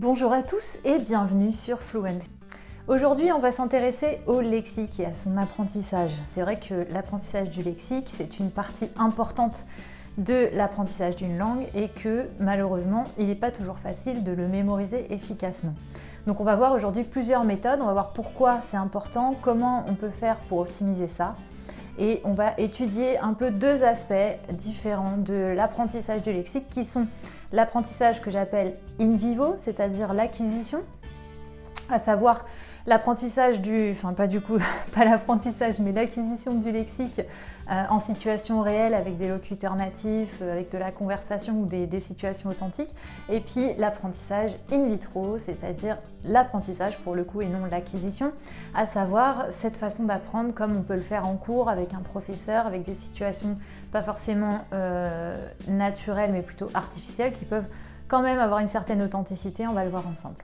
Bonjour à tous et bienvenue sur Fluent. Aujourd'hui, on va s'intéresser au lexique et à son apprentissage. C'est vrai que l'apprentissage du lexique, c'est une partie importante de l'apprentissage d'une langue et que malheureusement, il n'est pas toujours facile de le mémoriser efficacement. Donc on va voir aujourd'hui plusieurs méthodes, on va voir pourquoi c'est important, comment on peut faire pour optimiser ça. Et on va étudier un peu deux aspects différents de l'apprentissage du lexique qui sont l'apprentissage que j'appelle in vivo, c'est-à-dire l'acquisition, à savoir l'apprentissage pas l'apprentissage, mais l'acquisition du lexique en situation réelle avec des locuteurs natifs, avec de la conversation ou des situations authentiques. Et puis l'apprentissage in vitro, c'est-à-dire l'apprentissage pour le coup et non l'acquisition, à savoir cette façon d'apprendre comme on peut le faire en cours avec un professeur, avec des situations pas forcément naturelles mais plutôt artificielles qui peuvent quand même avoir une certaine authenticité, on va le voir ensemble.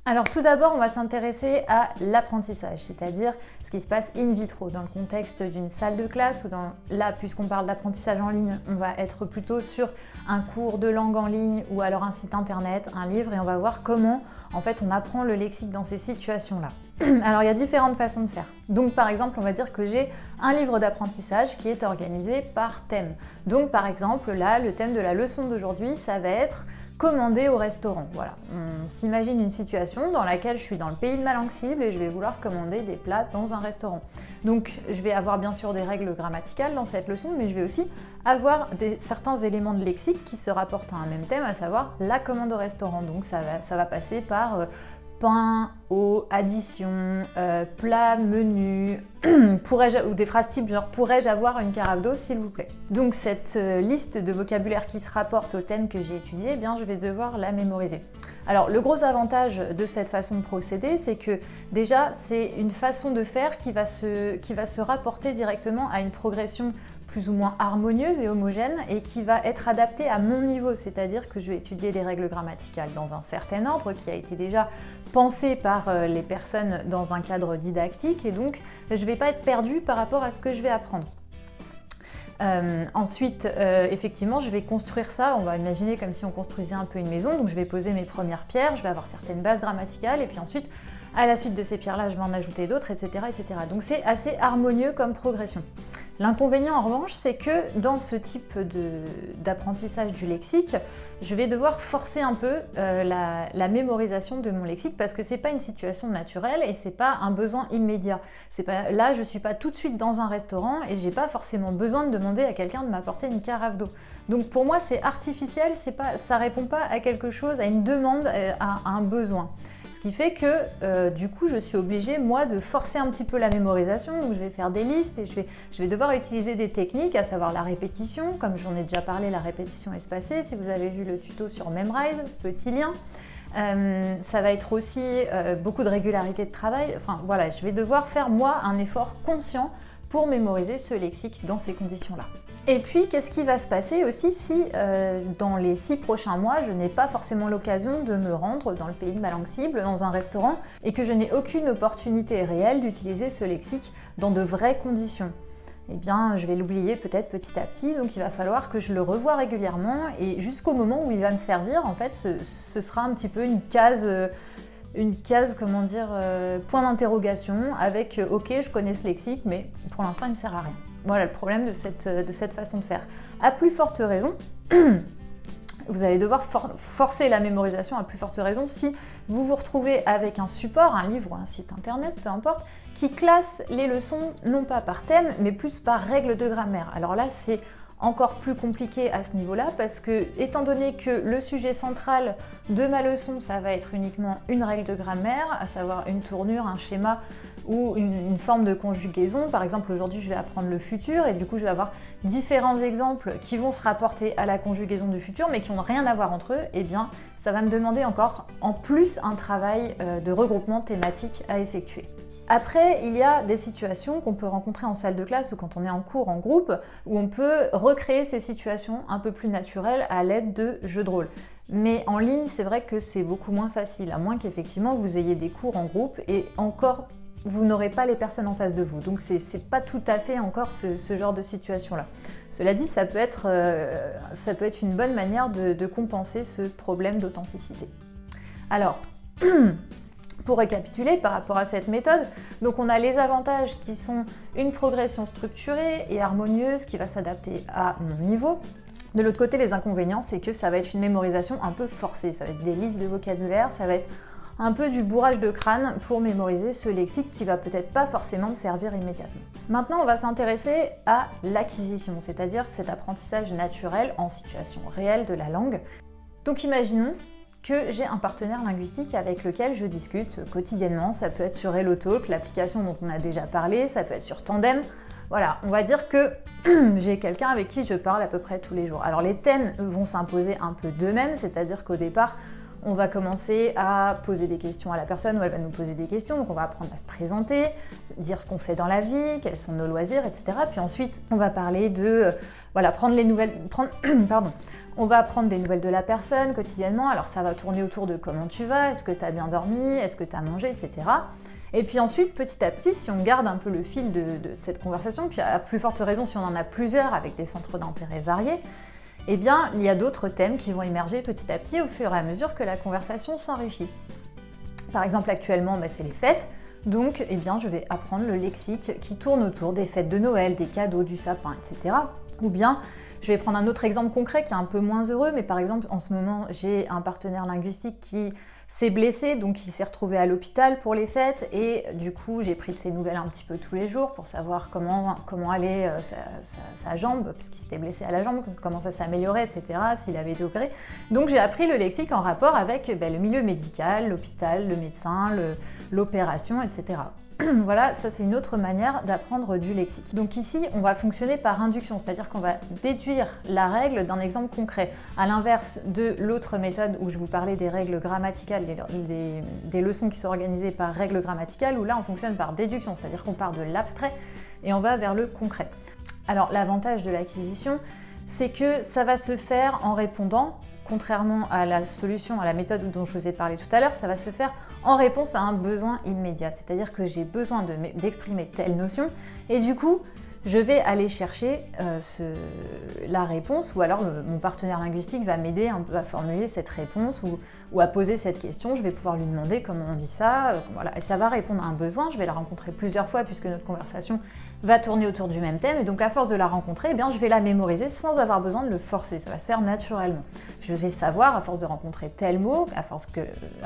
Alors tout d'abord, on va s'intéresser à l'apprentissage, c'est-à-dire ce qui se passe in vitro, dans le contexte d'une salle de classe ou là, puisqu'on parle d'apprentissage en ligne, on va être plutôt sur un cours de langue en ligne ou alors un site internet, un livre, et on va voir comment en fait on apprend le lexique dans ces situations-là. Alors il y a différentes façons de faire. Donc par exemple, on va dire que j'ai un livre d'apprentissage qui est organisé par thème. Donc par exemple, là, le thème de la leçon d'aujourd'hui, ça va être commander au restaurant. Voilà, on s'imagine une situation dans laquelle je suis dans le pays de ma langue cible et je vais vouloir commander des plats dans un restaurant. Donc je vais avoir bien sûr des règles grammaticales dans cette leçon, mais je vais aussi avoir certains éléments de lexique qui se rapportent à un même thème, à savoir la commande au restaurant. Donc ça va passer par pain, eau, addition, plat, menu, ou des phrases type genre pourrais-je avoir une carafe d'eau s'il vous plaît. Donc cette liste de vocabulaire qui se rapporte au thème que j'ai étudié, eh bien je vais devoir la mémoriser. Alors le gros avantage de cette façon de procéder, c'est que déjà c'est une façon de faire qui va se rapporter directement à une progression plus ou moins harmonieuse et homogène et qui va être adaptée à mon niveau, c'est-à-dire que je vais étudier les règles grammaticales dans un certain ordre qui a été déjà pensé par les personnes dans un cadre didactique et donc je ne vais pas être perdue par rapport à ce que je vais apprendre. Ensuite, effectivement, je vais construire ça, on va imaginer comme si on construisait un peu une maison, donc je vais poser mes premières pierres, je vais avoir certaines bases grammaticales et puis ensuite, à la suite de ces pierres-là, je vais en ajouter d'autres, etc., etc. Donc c'est assez harmonieux comme progression. L'inconvénient en revanche, c'est que dans ce type d'apprentissage du lexique, je vais devoir forcer un peu la mémorisation de mon lexique parce que c'est pas une situation naturelle et c'est pas un besoin immédiat. Là, je suis pas tout de suite dans un restaurant et j'ai pas forcément besoin de demander à quelqu'un de m'apporter une carafe d'eau. Donc pour moi, c'est artificiel, ça répond pas à quelque chose, à une demande, à un besoin. Ce qui fait que du coup je suis obligée moi de forcer un petit peu la mémorisation, donc je vais faire des listes et je vais devoir utiliser des techniques, à savoir la répétition, comme j'en ai déjà parlé, la répétition espacée, si vous avez vu le tuto sur Memrise, petit lien. Ça va être aussi beaucoup de régularité de travail, enfin voilà, je vais devoir faire moi un effort conscient pour mémoriser ce lexique dans ces conditions-là. Et puis, qu'est-ce qui va se passer aussi si dans les 6 prochains mois, je n'ai pas forcément l'occasion de me rendre dans le pays de ma langue cible, dans un restaurant, et que je n'ai aucune opportunité réelle d'utiliser ce lexique dans de vraies conditions? Eh bien, je vais l'oublier peut-être petit à petit, donc il va falloir que je le revoie régulièrement, et jusqu'au moment où il va me servir, en fait, ce sera un petit peu une case, point d'interrogation avec ok, je connais ce lexique, mais pour l'instant il ne me sert à rien. Voilà le problème de cette façon de faire. À plus forte raison, vous allez devoir forcer la mémorisation à plus forte raison si vous vous retrouvez avec un support, un livre ou un site internet, peu importe, qui classe les leçons non pas par thème, mais plus par règle de grammaire. Alors là, c'est encore plus compliqué à ce niveau-là parce que, étant donné que le sujet central de ma leçon, ça va être uniquement une règle de grammaire, à savoir une tournure, un schéma ou une forme de conjugaison. Par exemple, aujourd'hui, je vais apprendre le futur et du coup, je vais avoir différents exemples qui vont se rapporter à la conjugaison du futur mais qui n'ont rien à voir entre eux. Eh bien, ça va me demander encore en plus un travail de regroupement thématique à effectuer. Après, il y a des situations qu'on peut rencontrer en salle de classe ou quand on est en cours en groupe, où on peut recréer ces situations un peu plus naturelles à l'aide de jeux de rôle. Mais en ligne, c'est vrai que c'est beaucoup moins facile, à moins qu'effectivement vous ayez des cours en groupe, et encore vous n'aurez pas les personnes en face de vous. Donc c'est pas tout à fait encore ce genre de situation-là. Cela dit, ça peut être une bonne manière de compenser ce problème d'authenticité. Alors, pour récapituler par rapport à cette méthode, donc on a les avantages qui sont une progression structurée et harmonieuse qui va s'adapter à mon niveau. De l'autre côté, les inconvénients, c'est que ça va être une mémorisation un peu forcée. Ça va être des listes de vocabulaire, ça va être un peu du bourrage de crâne pour mémoriser ce lexique qui va peut-être pas forcément me servir immédiatement. Maintenant, on va s'intéresser à l'acquisition, c'est-à-dire cet apprentissage naturel en situation réelle de la langue. Donc imaginons que j'ai un partenaire linguistique avec lequel je discute quotidiennement. Ça peut être sur HelloTalk, l'application dont on a déjà parlé, ça peut être sur Tandem. Voilà, on va dire que j'ai quelqu'un avec qui je parle à peu près tous les jours. Alors les thèmes vont s'imposer un peu d'eux-mêmes, c'est-à-dire qu'au départ, on va commencer à poser des questions à la personne ou elle va nous poser des questions, donc on va apprendre à se présenter, dire ce qu'on fait dans la vie, quels sont nos loisirs, etc. Puis ensuite, on va parler de, on va apprendre des nouvelles de la personne quotidiennement, alors ça va tourner autour de comment tu vas, est-ce que tu as bien dormi, est-ce que tu as mangé, etc. Et puis ensuite, petit à petit, si on garde un peu le fil de cette conversation, puis à plus forte raison si on en a plusieurs avec des centres d'intérêt variés, eh bien, il y a d'autres thèmes qui vont émerger petit à petit au fur et à mesure que la conversation s'enrichit. Par exemple, actuellement, c'est les fêtes, donc eh bien, je vais apprendre le lexique qui tourne autour des fêtes de Noël, des cadeaux, du sapin, etc. Ou bien, je vais prendre un autre exemple concret qui est un peu moins heureux, mais par exemple, en ce moment, j'ai un partenaire linguistique qui s'est blessé, donc il s'est retrouvé à l'hôpital pour les fêtes, et du coup j'ai pris de ses nouvelles un petit peu tous les jours pour savoir comment allait sa jambe, puisqu'il s'était blessé à la jambe, comment ça s'améliorait, etc., s'il avait été opéré. Donc j'ai appris le lexique en rapport avec le milieu médical, l'hôpital, le médecin, l'opération, etc. Voilà, ça c'est une autre manière d'apprendre du lexique. Donc ici, on va fonctionner par induction, c'est-à-dire qu'on va déduire la règle d'un exemple concret. À l'inverse de l'autre méthode où je vous parlais des règles grammaticales, des leçons qui sont organisées par règles grammaticales, où là on fonctionne par déduction, c'est-à-dire qu'on part de l'abstrait et on va vers le concret. Alors l'avantage de l'acquisition, c'est que ça va se faire en répondant, contrairement à la solution, à la méthode dont je vous ai parlé tout à l'heure, ça va se faire en réponse à un besoin immédiat. C'est-à-dire que j'ai besoin d'exprimer telle notion et du coup, je vais aller chercher la réponse ou alors mon partenaire linguistique va m'aider un peu à formuler cette réponse ou à poser cette question. Je vais pouvoir lui demander comment on dit ça, voilà. Et ça va répondre à un besoin. Je vais la rencontrer plusieurs fois puisque notre conversation va tourner autour du même thème et donc à force de la rencontrer, je vais la mémoriser sans avoir besoin de le forcer. Ça va se faire naturellement. Je vais savoir à force de rencontrer tel mot, à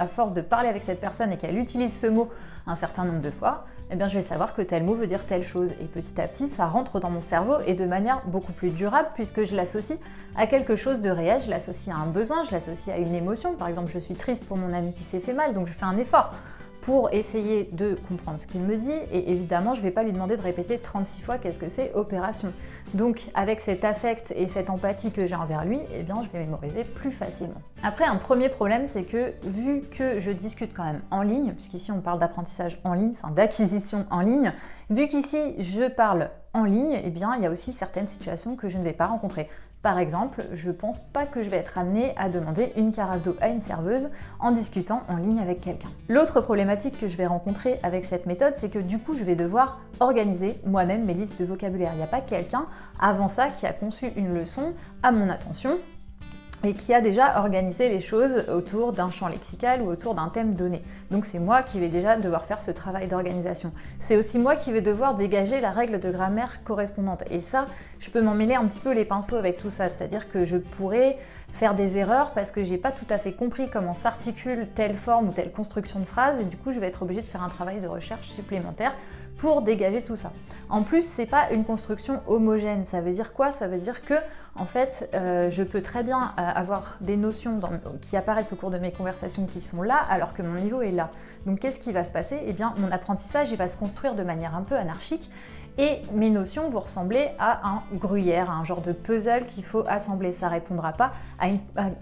force de parler avec cette personne et qu'elle utilise ce mot un certain nombre de fois, je vais savoir que tel mot veut dire telle chose. Et petit à petit, ça rentre dans mon cerveau et de manière beaucoup plus durable puisque je l'associe à quelque chose de réel, je l'associe à un besoin, je l'associe à une émotion. Par exemple, je suis triste pour mon ami qui s'est fait mal, donc je fais un effort pour essayer de comprendre ce qu'il me dit et évidemment je ne vais pas lui demander de répéter 36 fois qu'est-ce que c'est opération. Donc avec cet affect et cette empathie que j'ai envers lui, je vais mémoriser plus facilement. Après, un premier problème, c'est que vu que je discute quand même en ligne, puisqu'ici on parle d'apprentissage en ligne, enfin d'acquisition en ligne, vu qu'ici je parle en ligne, il y a aussi certaines situations que je ne vais pas rencontrer. Par exemple, je ne pense pas que je vais être amenée à demander une carafe d'eau à une serveuse en discutant en ligne avec quelqu'un. L'autre problématique que je vais rencontrer avec cette méthode, c'est que du coup, je vais devoir organiser moi-même mes listes de vocabulaire. Il n'y a pas quelqu'un avant ça qui a conçu une leçon à mon attention et qui a déjà organisé les choses autour d'un champ lexical ou autour d'un thème donné. Donc c'est moi qui vais déjà devoir faire ce travail d'organisation. C'est aussi moi qui vais devoir dégager la règle de grammaire correspondante. Et ça, je peux m'en mêler un petit peu les pinceaux avec tout ça, c'est-à-dire que je pourrais faire des erreurs parce que j'ai pas tout à fait compris comment s'articule telle forme ou telle construction de phrase et du coup je vais être obligée de faire un travail de recherche supplémentaire pour dégager tout ça. En plus, c'est pas une construction homogène. Ça veut dire quoi? Ça veut dire que, en fait, je peux très bien avoir des notions qui apparaissent au cours de mes conversations qui sont là, alors que mon niveau est là. Donc, qu'est-ce qui va se passer? Mon apprentissage, il va se construire de manière un peu anarchique et mes notions vont ressembler à un gruyère, à un genre de puzzle qu'il faut assembler. Ça ne répondra pas à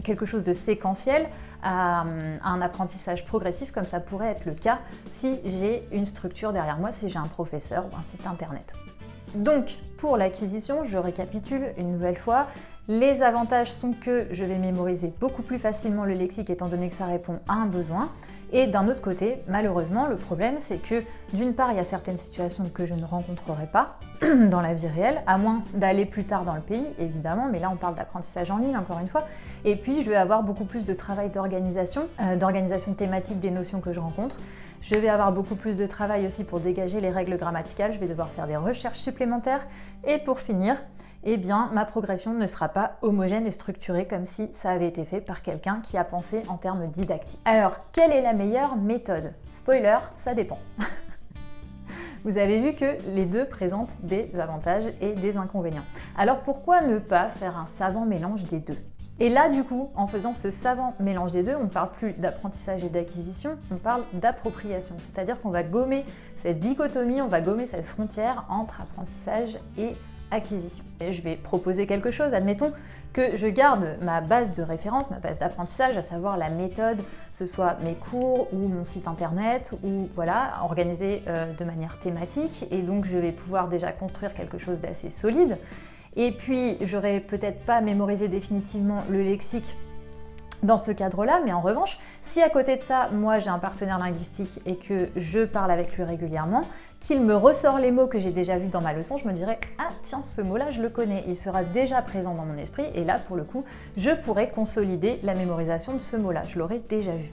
quelque chose de séquentiel, à un apprentissage progressif comme ça pourrait être le cas si j'ai une structure derrière moi, si j'ai un professeur ou un site internet. Donc, pour l'acquisition, je récapitule une nouvelle fois, Les avantages sont que je vais mémoriser beaucoup plus facilement le lexique étant donné que ça répond à un besoin. Et d'un autre côté, malheureusement, le problème c'est que d'une part, il y a certaines situations que je ne rencontrerai pas dans la vie réelle, à moins d'aller plus tard dans le pays, évidemment, mais là on parle d'apprentissage en ligne encore une fois. Et puis je vais avoir beaucoup plus de travail d'organisation thématique des notions que je rencontre. Je vais avoir beaucoup plus de travail aussi pour dégager les règles grammaticales, je vais devoir faire des recherches supplémentaires. Et pour finir, eh bien, ma progression ne sera pas homogène et structurée comme si ça avait été fait par quelqu'un qui a pensé en termes didactiques. Alors, quelle est la meilleure méthode? Spoiler, ça dépend. Vous avez vu que les deux présentent des avantages et des inconvénients. Alors pourquoi ne pas faire un savant mélange des deux? Et là, du coup, en faisant ce savant mélange des deux, on ne parle plus d'apprentissage et d'acquisition, on parle d'appropriation. C'est-à-dire qu'on va gommer cette dichotomie, on va gommer cette frontière entre apprentissage et acquisition. Et je vais proposer quelque chose, admettons que je garde ma base de référence, ma base d'apprentissage, à savoir la méthode, ce soit mes cours ou mon site internet, ou voilà, organisé de manière thématique, et donc je vais pouvoir déjà construire quelque chose d'assez solide. Et puis, j'aurais peut-être pas mémorisé définitivement le lexique dans ce cadre-là, mais en revanche, si à côté de ça, moi j'ai un partenaire linguistique et que je parle avec lui régulièrement, qu'il me ressort les mots que j'ai déjà vus dans ma leçon, je me dirais « Ah tiens, ce mot-là, je le connais, il sera déjà présent dans mon esprit » et là, pour le coup, je pourrais consolider la mémorisation de ce mot-là, je l'aurais déjà vu.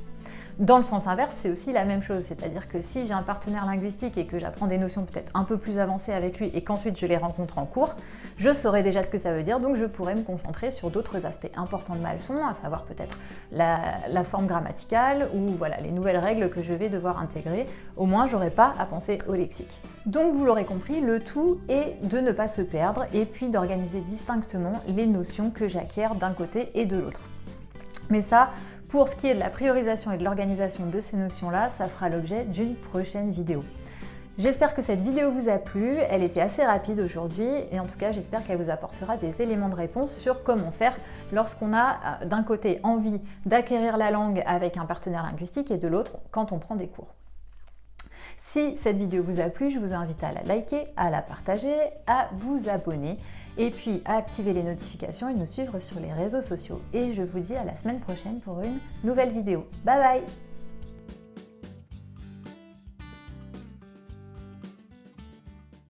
Dans le sens inverse, c'est aussi la même chose, c'est-à-dire que si j'ai un partenaire linguistique et que j'apprends des notions peut-être un peu plus avancées avec lui et qu'ensuite je les rencontre en cours, je saurai déjà ce que ça veut dire, donc je pourrais me concentrer sur d'autres aspects importants de ma leçon, à savoir peut-être la forme grammaticale ou voilà, les nouvelles règles que je vais devoir intégrer. Au moins, j'aurai pas à penser au lexique. Donc vous l'aurez compris, le tout est de ne pas se perdre et puis d'organiser distinctement les notions que j'acquiers d'un côté et de l'autre. Mais ça, pour ce qui est de la priorisation et de l'organisation de ces notions-là, ça fera l'objet d'une prochaine vidéo. J'espère que cette vidéo vous a plu, elle était assez rapide aujourd'hui et en tout cas j'espère qu'elle vous apportera des éléments de réponse sur comment faire lorsqu'on a d'un côté envie d'acquérir la langue avec un partenaire linguistique et de l'autre quand on prend des cours. Si cette vidéo vous a plu, je vous invite à la liker, à la partager, à vous abonner et puis à activer les notifications et nous suivre sur les réseaux sociaux. Et je vous dis à la semaine prochaine pour une nouvelle vidéo. Bye bye!